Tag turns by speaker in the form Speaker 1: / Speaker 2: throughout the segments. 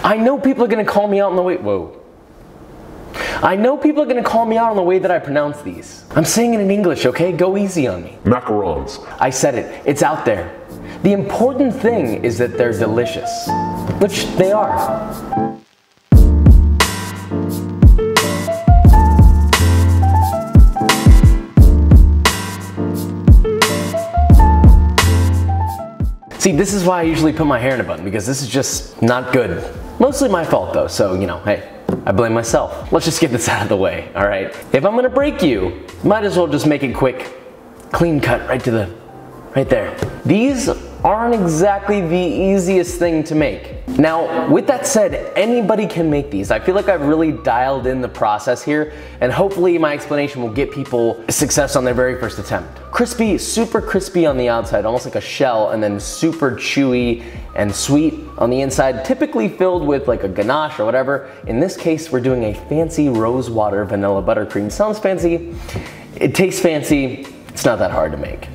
Speaker 1: I know people are gonna call me out on the way, I know people are gonna call me out on the way that I pronounce these. I'm saying it in English, okay? Go easy on me.
Speaker 2: Macarons.
Speaker 1: I said it, it's out there. The important thing is that they're delicious, which they are. See, this is why I usually put my hair in a bun, because this is just not good. Mostly my fault though, so you know, hey, I blame myself. Let's just get this out of the way, all right? If I'm gonna break you, might as well just make it quick. Clean cut right there. These aren't exactly the easiest thing to make. Now, with that said, anybody can make these. I feel like I've really dialed in the process here, and hopefully my explanation will get people success on their very first attempt. Crispy, super crispy on the outside, almost like a shell, and then super chewy and sweet on the inside, typically filled with like a ganache or whatever. In this case, we're doing a fancy rosewater vanilla buttercream. Sounds fancy, it tastes fancy, it's not that hard to make.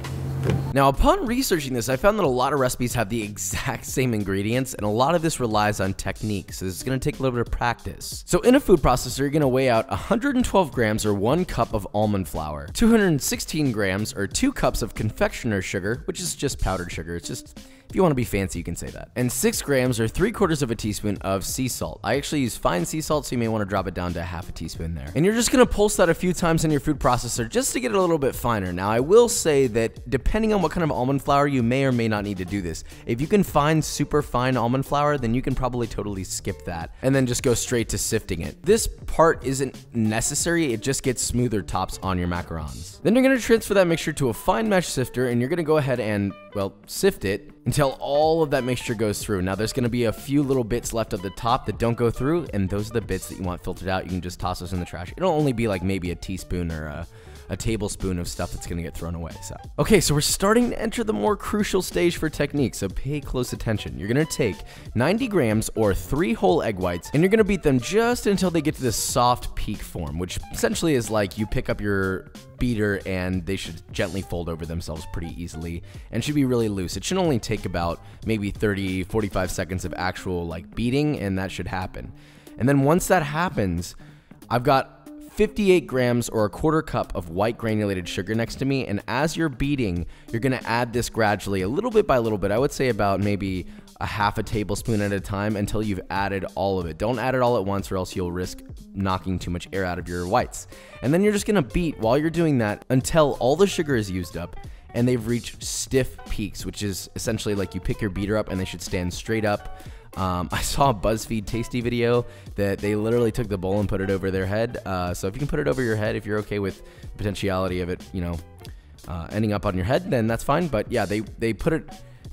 Speaker 3: Now, upon researching this, I found that a lot of recipes have the exact same ingredients, and a lot of this relies on technique, so this is going to take a little bit of practice. So in a food processor, you're going to weigh out 112 grams or 1 cup of almond flour, 216 grams or 2 cups of confectioner's sugar, which is just powdered sugar. It's just, if you want to be fancy, you can say that. And 6 grams or 3/4 of a teaspoon of sea salt. I actually use fine sea salt, so you may want to drop it down to half a teaspoon there. And you're just going to pulse that a few times in your food processor just to get it a little bit finer. Now, I will say that depending on what kind of almond flour, you may or may not need to do this. If you can find super fine almond flour, then you can probably totally skip that and then just go straight to sifting it. This part isn't necessary, it just gets smoother tops on your macarons. Then you're going to transfer that mixture to a fine mesh sifter, and you're going to go ahead and, well, sift it until all of that mixture goes through. Now there's going to be a few little bits left at the top that don't go through, and those are the bits that you want filtered out. You can just toss those in the trash. It'll only be like maybe a teaspoon or a tablespoon of stuff that's gonna get thrown away. So we're starting to enter the more crucial stage for technique, so pay close attention. You're gonna take 90 grams or 3 whole egg whites, and you're gonna beat them just until they get to this soft peak form, which essentially is like you pick up your beater and they should gently fold over themselves pretty easily and should be really loose. It should only take about maybe 30-45 seconds of actual like beating, and that should happen. And then once that happens, I've got 58 grams or a 1/4 cup of white granulated sugar next to me, and as you're beating, you're gonna add this gradually, a little bit by little bit. I would say about maybe a half a tablespoon at a time until you've added all of it. Don't add it all at once or else you'll risk knocking too much air out of your whites. And then you're just gonna beat while you're doing that until all the sugar is used up and they've reached stiff peaks, which is essentially like you pick your beater up and they should stand straight up. I saw a BuzzFeed Tasty video that they literally took the bowl and put it over their head. So if you can put it over your head, if you're okay with the potentiality of it, you know, ending up on your head, then that's fine. But yeah, they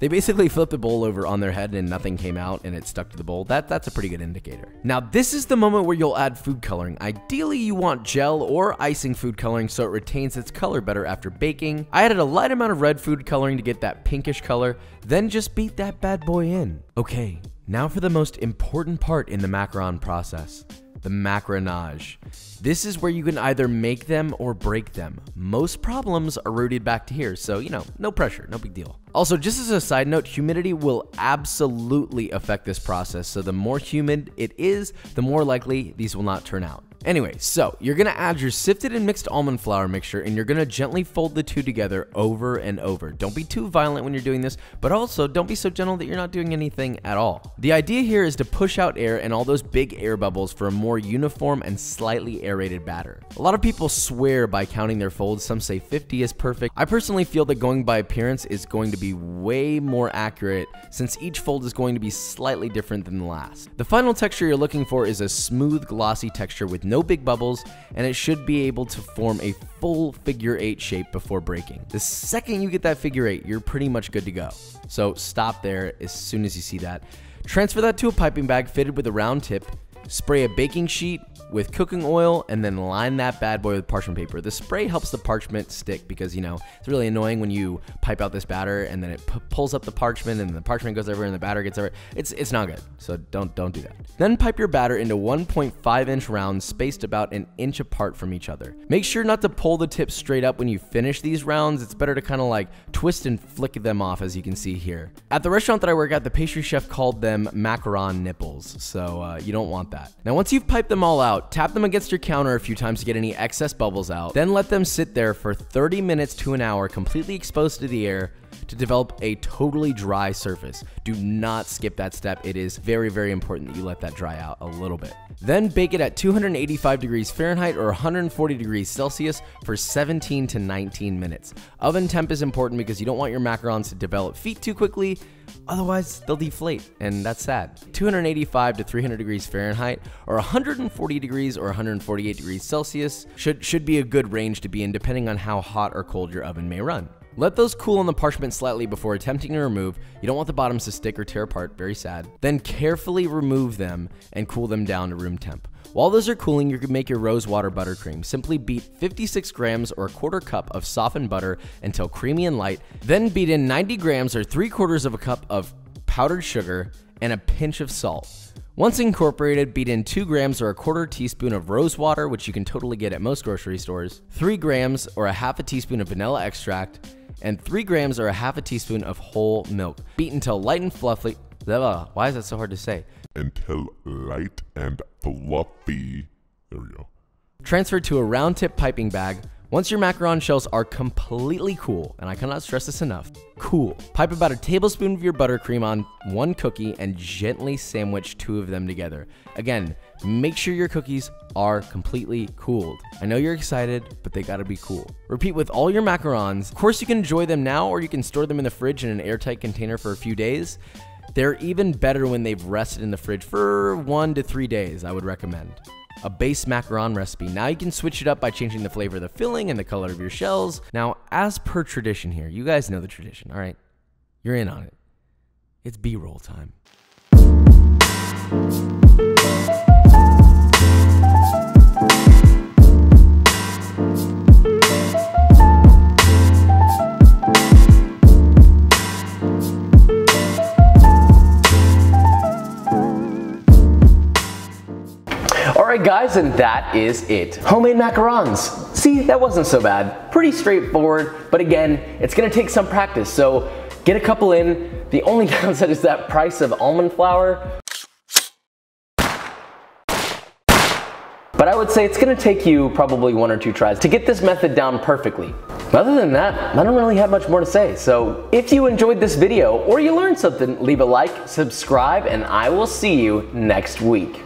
Speaker 3: basically flipped the bowl over on their head and nothing came out and it stuck to the bowl. That's a pretty good indicator. Now, this is the moment where you'll add food coloring. Ideally, you want gel or icing food coloring so it retains its color better after baking. I added a light amount of red food coloring to get that pinkish color, then just beat that bad boy in. Okay, now for the most important part in the macaron process, the macaronage. This is where you can either make them or break them. Most problems are rooted back to here, so you know, no pressure, no big deal. Also, just as a side note, humidity will absolutely affect this process, so the more humid it is, the more likely these will not turn out. Anyway, so you're gonna add your sifted and mixed almond flour mixture, and you're gonna gently fold the two together over and over. Don't be too violent when you're doing this, but also don't be so gentle that you're not doing anything at all. The idea here is to push out air and all those big air bubbles for a more uniform and slightly aerated batter. A lot of people swear by counting their folds. Some say 50 is perfect. I personally feel that going by appearance is going to be way more accurate since each fold is going to be slightly different than the last. The final texture you're looking for is a smooth, glossy texture with no big bubbles, and it should be able to form a full figure 8 shape before breaking. The second you get that figure 8, you're pretty much good to go. So stop there as soon as you see that. Transfer that to a piping bag fitted with a round tip. spray a baking sheet with cooking oil, and then line that bad boy with parchment paper. The spray helps the parchment stick because, you know, it's really annoying when you pipe out this batter and then it pulls up the parchment and the parchment goes everywhere and the batter gets everywhere. It's not good, so don't do that. Then pipe your batter into 1.5-inch rounds spaced about an inch apart from each other. Make sure not to pull the tip straight up when you finish these rounds. It's better to kind of like twist and flick them off, as you can see here. At the restaurant that I work at, the pastry chef called them macaron nipples, so you don't want that. Now once you've piped them all out, tap them against your counter a few times to get any excess bubbles out. Then let them sit there for 30 minutes to an hour, completely exposed to the air, to develop a totally dry surface. Do not skip that step. It is very, very important that you let that dry out a little bit. Then bake it at 285 degrees Fahrenheit or 140 degrees Celsius for 17 to 19 minutes. Oven temp is important because you don't want your macarons to develop feet too quickly, otherwise they'll deflate, and that's sad. 285 to 300 degrees Fahrenheit or 140 degrees or 148 degrees Celsius should be a good range to be in, depending on how hot or cold your oven may run. Let those cool on the parchment slightly before attempting to remove. You don't want the bottoms to stick or tear apart, very sad. Then carefully remove them and cool them down to room temp. While those are cooling, you can make your rosewater buttercream. Simply beat 56 grams or 1/4 cup of softened butter until creamy and light. Then beat in 90 grams or 3/4 of a cup of powdered sugar and a pinch of salt. Once incorporated, beat in 2 grams or 1/4 teaspoon of rosewater, which you can totally get at most grocery stores, 3 grams or 1/2 teaspoon of vanilla extract, and 3 grams or 1/2 teaspoon of whole milk. Beat until light and fluffy. Why is that so hard to say?
Speaker 2: Until light and fluffy. There we go.
Speaker 3: Transfer to a round tip piping bag. Once your macaron shells are completely cool, and I cannot stress this enough, cool, pipe about a tablespoon of your buttercream on one cookie and gently sandwich 2 of them together. Again, make sure your cookies are completely cooled. I know you're excited, but they gotta be cool. Repeat with all your macarons. Of course, you can enjoy them now, or you can store them in the fridge in an airtight container for a few days. They're even better when they've rested in the fridge for 1 to 3 days, I would recommend. A base macaron recipe. Now you can switch it up by changing the flavor of the filling and the color of your shells. Now, as per tradition here, you guys know the tradition, all right? You're in on it. It's B-roll time.
Speaker 1: Alright guys, and that is it. Homemade macarons. See, that wasn't so bad. Pretty straightforward, but again, it's gonna take some practice, so get a couple in. The only downside is that price of almond flour. But I would say it's gonna take you probably 1 or 2 tries to get this method down perfectly. Other than that, I don't really have much more to say. So if you enjoyed this video or you learned something, leave a like, subscribe, and I will see you next week.